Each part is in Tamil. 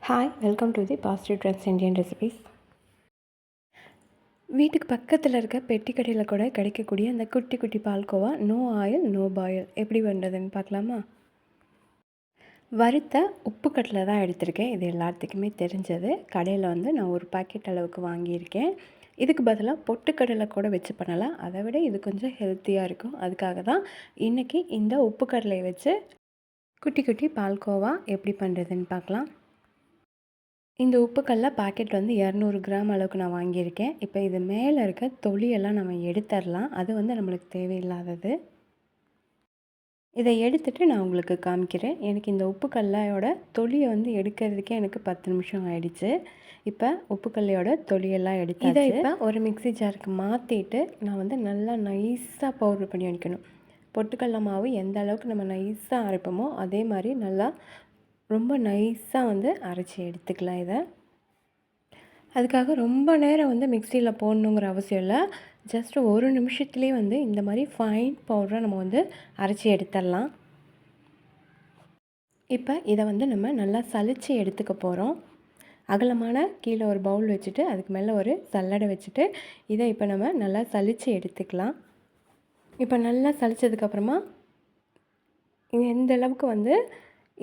Hi, welcome to the positive trends Indian recipes. வீட்டுக்கு பக்கத்தில் இருக்க பெட்டி கடையில் கூட கிடைக்கக்கூடிய அந்த குட்டி குட்டி பால்கோவா நோ ஆயில் நோ பாயில் எப்படி பண்ணுறதுன்னு பார்க்கலாமா? வறுத்த உப்பு கட்டில் தான் எடுத்திருக்கேன். இது எல்லாத்துக்குமே தெரிஞ்சது. கடையில் வந்து நான் ஒரு பாக்கெட் அளவுக்கு வாங்கியிருக்கேன். இதுக்கு பதிலாக பொட்டுக்கடலை கூட வச்சு பண்ணலாம். அதை விட இது கொஞ்சம் ஹெல்த்தியாக இருக்கும். அதுக்காக தான் இன்றைக்கி இந்த உப்பு கடலையை வச்சு குட்டி குட்டி பால்கோவா எப்படி பண்ணுறதுன்னு பார்க்கலாம். இந்த உப்புக்கல்ல பாக்கெட் வந்து 200 கிராம் அளவுக்கு நான் வாங்கியிருக்கேன். இப்போ இது மேலே இருக்க தொலியெல்லாம் நம்ம எடுத்துடலாம். அது வந்து நம்மளுக்கு தேவையில்லாதது. இதை எடுத்துகிட்டு நான் உங்களுக்கு காமிக்கிறேன். எனக்கு இந்த உப்புக்கல்லையோட தொலியை வந்து எடுக்கிறதுக்கே எனக்கு 10 நிமிஷம் ஆயிடுச்சு. இப்போ உப்புக்கல்லையோட தொலியெல்லாம் எடுத்து இதை இப்போ ஒரு மிக்ஸி ஜாருக்கு மாற்றிட்டு நான் வந்து நல்லா நைஸாக பவுடர் பண்ணி அடிக்கணும். பொட்டுக்கடலை மாவு எந்த அளவுக்கு நம்ம நைஸாக அரைப்போமோ அதே மாதிரி நல்லா ரொம்ப நைஸாக வந்து அரைச்சி எடுத்துக்கலாம். இதை அதுக்காக ரொம்ப நேரம் வந்து மிக்சியில் போடணுங்கிற அவசியம் இல்லை. ஜஸ்ட் ஒரு நிமிஷத்துலேயே வந்து இந்த மாதிரி ஃபைன் பவுடரை நம்ம வந்து அரைச்சி எடுத்துடலாம். இப்போ இதை வந்து நம்ம நல்லா சலித்து எடுத்துக்க போகிறோம். அகலமான கீழே ஒரு பவுல் வச்சுட்டு அதுக்கு மேலே ஒரு சல்லடை வச்சுட்டு இதை இப்போ நம்ம நல்லா சலித்து எடுத்துக்கலாம். இப்போ நல்லா சலித்ததுக்கப்புறமா எந்த அளவுக்கு வந்து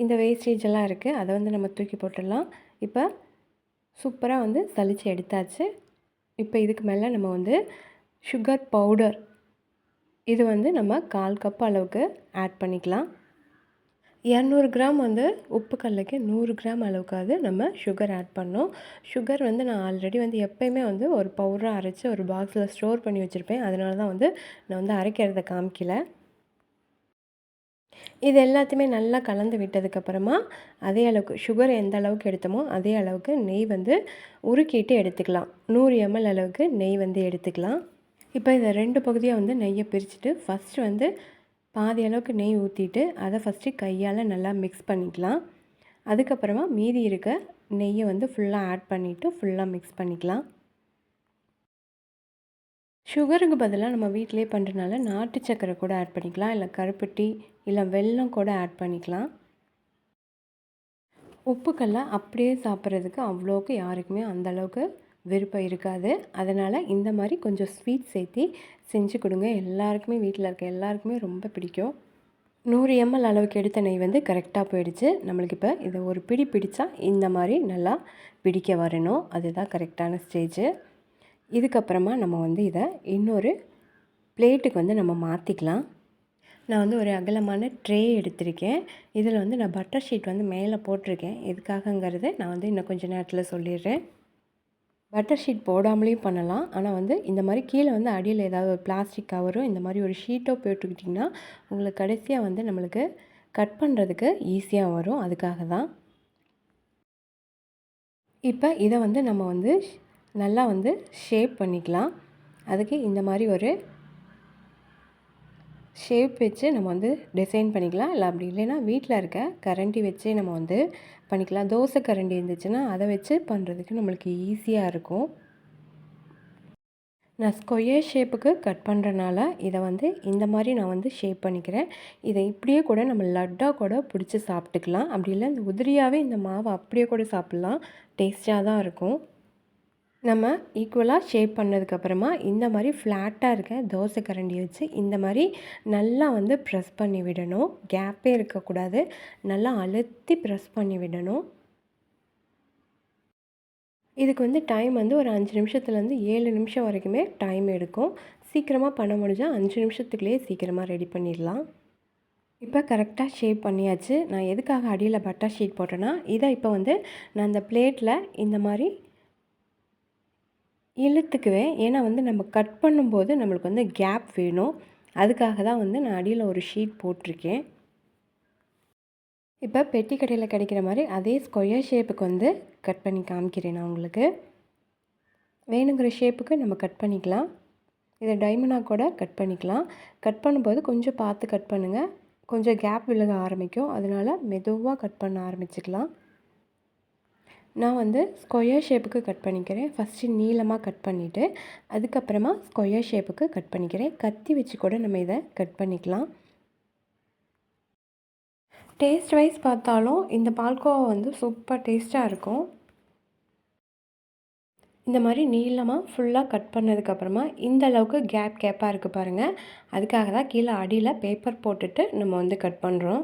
இந்த வேஸ்டேஜ் எல்லாம் இருக்குது அதை வந்து நம்ம தூக்கி போட்டுடலாம். இப்போ சூப்பராக வந்து சலித்து எடுத்தாச்சு. இப்போ இதுக்கு மேலே நம்ம வந்து சுகர் பவுடர் இது வந்து நம்ம 1/4 கப் அளவுக்கு ஆட் பண்ணிக்கலாம். 200 கிராம் வந்து உப்பு கடலைக்கு 100 கிராம் அளவுக்காவது நம்ம சுகர் ஆட் பண்ணோம். சுகர் வந்து நான் ஆல்ரெடி வந்து எப்போயுமே வந்து ஒரு பவுடராக அரைச்சி ஒரு பாக்ஸில் ஸ்டோர் பண்ணி வச்சுருப்பேன். அதனால தான் வந்து நான் வந்து அரைக்கிறத காமிக்கல. இது எல்லாத்தையுமே நல்லா கலந்து விட்டதுக்கப்புறமா அதே அளவுக்கு சுகர் எந்த அளவுக்கு எடுத்தோமோ அதே அளவுக்கு நெய் வந்து உருக்கிட்டு எடுத்துக்கலாம். 100 ml அளவுக்கு நெய் வந்து எடுத்துக்கலாம். இப்போ இதை 2 பகுதியாக வந்து நெய்யை பிரிச்சுட்டு ஃபஸ்ட்டு வந்து பாதி அளவுக்கு நெய் ஊற்றிட்டு அதை ஃபஸ்ட்டு கையால் நல்லா மிக்ஸ் பண்ணிக்கலாம். அதுக்கப்புறமா மீதி இருக்க நெய்யை வந்து ஃபுல்லாக ஆட் பண்ணிவிட்டு ஃபுல்லாக மிக்ஸ் பண்ணிக்கலாம். சுகருக்கு பதிலாக நம்ம வீட்டிலே பண்ணுறதுனால நாட்டு சர்க்கரை கூட ஆட் பண்ணிக்கலாம். இல்லை கருப்பட்டி இல்லை வெல்லம் கூட ஆட் பண்ணிக்கலாம். உப்புக்கல்ல அப்படியே சாப்பிட்றதுக்கு அவ்வளோக்கு யாருக்குமே அந்தளவுக்கு விருப்பம் இருக்காது. அதனால் இந்த மாதிரி கொஞ்சம் ஸ்வீட் சேர்த்து செஞ்சு கொடுங்க. எல்லாருக்குமே வீட்டில் இருக்க எல்லாருக்குமே ரொம்ப பிடிக்கும். 100 ml அளவுக்கு எடுத்த நெய் வந்து கரெக்டாக போயிடுச்சு. நம்மளுக்கு இப்போ இதை ஒரு பிடி பிடிச்சா இந்த மாதிரி நல்லா பிடிக்க வரணும். அதுதான் கரெக்டான ஸ்டேஜு. இதுக்கப்புறமா நம்ம வந்து இதை இன்னொரு பிளேட்டுக்கு வந்து நம்ம மாற்றிக்கலாம். நான் வந்து ஒரு அகலமான ட்ரே எடுத்திருக்கேன். இதில் வந்து நான் பட்டர் ஷீட் வந்து மேலே போட்டிருக்கேன். எதுக்காகங்கிறது நான் வந்து இன்னும் கொஞ்சம் நேரத்தில் சொல்லிடுறேன். பட்டர் ஷீட் போடாமலேயும் பண்ணலாம். ஆனால் வந்து இந்த மாதிரி கீழே வந்து அடியில் ஏதாவது ஒரு பிளாஸ்டிக் கவரோ இந்த மாதிரி ஒரு ஷீட்டோ போட்டுக்கிட்டிங்கன்னா உங்களுக்கு கடைசியாக வந்து நம்மளுக்கு கட் பண்ணுறதுக்கு ஈஸியாக வரும். அதுக்காக தான். இப்போ இதை வந்து நம்ம வந்து நல்லா வந்து ஷேப் பண்ணிக்கலாம். அதுக்கு இந்த மாதிரி ஒரு ஷேப் வச்சு நம்ம வந்து டிசைன் பண்ணிக்கலாம். இல்லை அப்படி இல்லைன்னா வீட்டில் இருக்க கரண்டி வச்சே நம்ம வந்து பண்ணிக்கலாம். தோசை கரண்டி இருந்துச்சுன்னா அதை வச்சு பண்ணுறதுக்கு நம்மளுக்கு ஈஸியாக இருக்கும். நான் ஸ்கொயர் ஷேப்புக்கு கட் பண்ணுறனால இதை வந்து இந்த மாதிரி நான் வந்து ஷேப் பண்ணிக்கிறேன். இதை இப்படியே கூட நம்ம லட்டாக கூட பிடிச்சி சாப்பிட்டுக்கலாம். அப்படி இல்லை இந்த உதிரியாகவே இந்த மாவை அப்படியே கூட சாப்பிட்லாம். டேஸ்ட்டாக தான் இருக்கும். நம்ம ஈக்குவலாக ஷேப் பண்ணதுக்கப்புறமா இந்த மாதிரி ஃப்ளாட்டாக இருக்க தோசை கரண்டியை வச்சு இந்த மாதிரி நல்லா வந்து ப்ரெஸ் பண்ணி விடணும். கேப்பே இருக்கக்கூடாது. நல்லா அழுத்தி ப்ரெஸ் பண்ணி விடணும். இதுக்கு வந்து டைம் வந்து ஒரு 5 நிமிஷத்துலேருந்து 7 நிமிஷம் வரைக்குமே டைம் எடுக்கும். சீக்கிரமாக பண்ண முடிஞ்சால் 5 நிமிஷத்துக்குள்ளேயே சீக்கிரமாக ரெடி பண்ணிடலாம். இப்போ கரெக்டாக ஷேப் பண்ணியாச்சு. நான் எதுக்காக அடியில் பட்டர் ஷீட் போட்டேன்னா இதை இப்போ வந்து நான் அந்த பிளேட்டில் இந்த மாதிரி இழுத்துக்குவேன். ஏன்னா வந்து நம்ம கட் பண்ணும்போது நம்மளுக்கு வந்து கேப் வேணும். அதுக்காக தான் வந்து நான் அடியில் ஒரு ஷீட் போட்டிருக்கேன். இப்போ பெட்டி கடையில் கிடைக்கிற மாதிரி அதே ஸ்கொயர் ஷேப்புக்கு வந்து கட் பண்ணி காமிக்கிறேன் நான் உங்களுக்கு. வேணுங்கிற ஷேப்புக்கு நம்ம கட் பண்ணிக்கலாம். இதை டைமண்டாக கூட கட் பண்ணிக்கலாம். கட் பண்ணும்போது கொஞ்சம் பார்த்து கட் பண்ணுங்கள். கொஞ்சம் கேப் விழுக ஆரம்பிக்கும். அதனால் மெதுவாக கட் பண்ண ஆரம்பிச்சுக்கலாம். நான் வந்து ஸ்கொயர் ஷேப்புக்கு கட் பண்ணிக்கிறேன். ஃபஸ்ட்டு நீளமாக கட் பண்ணிவிட்டு அதுக்கப்புறமா ஸ்கொயர் ஷேப்புக்கு கட் பண்ணிக்கிறேன். கத்தி வச்சு கூட நம்ம இதை கட் பண்ணிக்கலாம். டேஸ்ட் வைஸ் பார்த்தாலும் இந்த பால்கோவா வந்து சூப்பர் டேஸ்ட்டாக இருக்கும். இந்த மாதிரி நீளமாக ஃபுல்லாக கட் பண்ணதுக்கப்புறமா இந்த அளவுக்கு கேப்பாக இருக்குது பாருங்கள். அதுக்காக தான் கீழே அடியில் பேப்பர் போட்டுட்டு நம்ம வந்து கட் பண்ணுறோம்.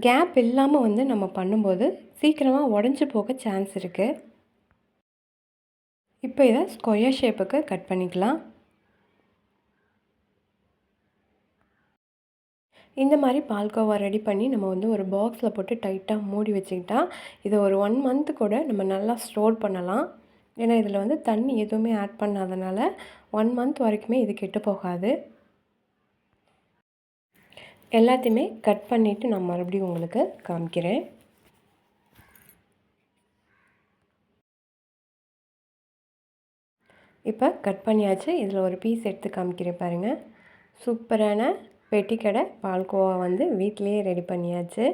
கேப் இல்லாமல் வந்து நம்ம பண்ணும்போது சீக்கிரமாக உடஞ்சி போக சான்ஸ் இருக்குது. இப்போ இதை ஸ்கொயர் ஷேப்புக்கு கட் பண்ணிக்கலாம். இந்த மாதிரி பால்கோவா ரெடி பண்ணி நம்ம வந்து ஒரு பாக்ஸில் போட்டு டைட்டாக மூடி வச்சுக்கிட்டா இதை ஒரு 1 மந்த்து கூட நம்ம நல்லா ஸ்டோர் பண்ணலாம். ஏன்னா இதில் வந்து தண்ணி எதுவுமே ஆட் பண்ணாதனால 1 மந்த் வரைக்குமே இது கெட்டு போகாது. எல்லாத்தையுமே கட் பண்ணிவிட்டு நான் மறுபடியும் உங்களுக்கு காமிக்கிறேன். இப்போ கட் பண்ணியாச்சு. இதில் ஒரு பீஸ் எடுத்து காமிக்கிறேன் பாருங்கள். சூப்பரான பெட்டிக்கடை பால்கோவா வந்து வீட்டிலையே ரெடி பண்ணியாச்சு.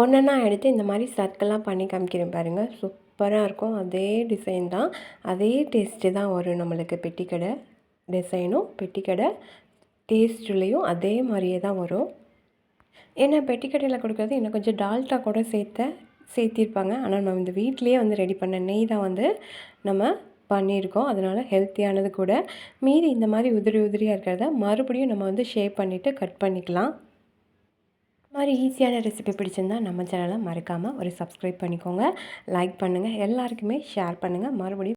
ஒன்றா எடுத்து இந்த மாதிரி சர்க்கிளாக பண்ணி காமிக்கிறேன் பாருங்கள். சூப்பராக இருக்கும். அதே டிசைன் தான், அதே டேஸ்ட்டு தான் வரும் நம்மளுக்கு. பெட்டிக்கடை டிசைனும் பெட்டிக்கடை டேஸ்ட்லேயும் அதே மாதிரியே தான் வரும். ஏன்னா பெட்டிக்கடையில் கொடுக்குறது இன்னும் கொஞ்சம் டால்டா கூட சேர்த்திருப்பாங்க. ஆனால் நம்ம இந்த வீட்டிலையே வந்து ரெடி பண்ண நெய் தான் வந்து நம்ம பண்ணியிருக்கோம். அதனால் ஹெல்த்தியானது கூட. மீதி இந்த மாதிரி உதிரியாக இருக்கிறத மறுபடியும் நம்ம வந்து ஷேப் பண்ணிவிட்டு கட் பண்ணிக்கலாம். இந்த மாதிரி ஈஸியான ரெசிபி பிடிச்சிருந்தா நம்ம சேனலை மறக்காமல் ஒரு சப்ஸ்கிரைப் பண்ணிக்கோங்க, லைக் பண்ணுங்கள், எல்லாருக்குமே ஷேர் பண்ணுங்கள். மறுபடியும்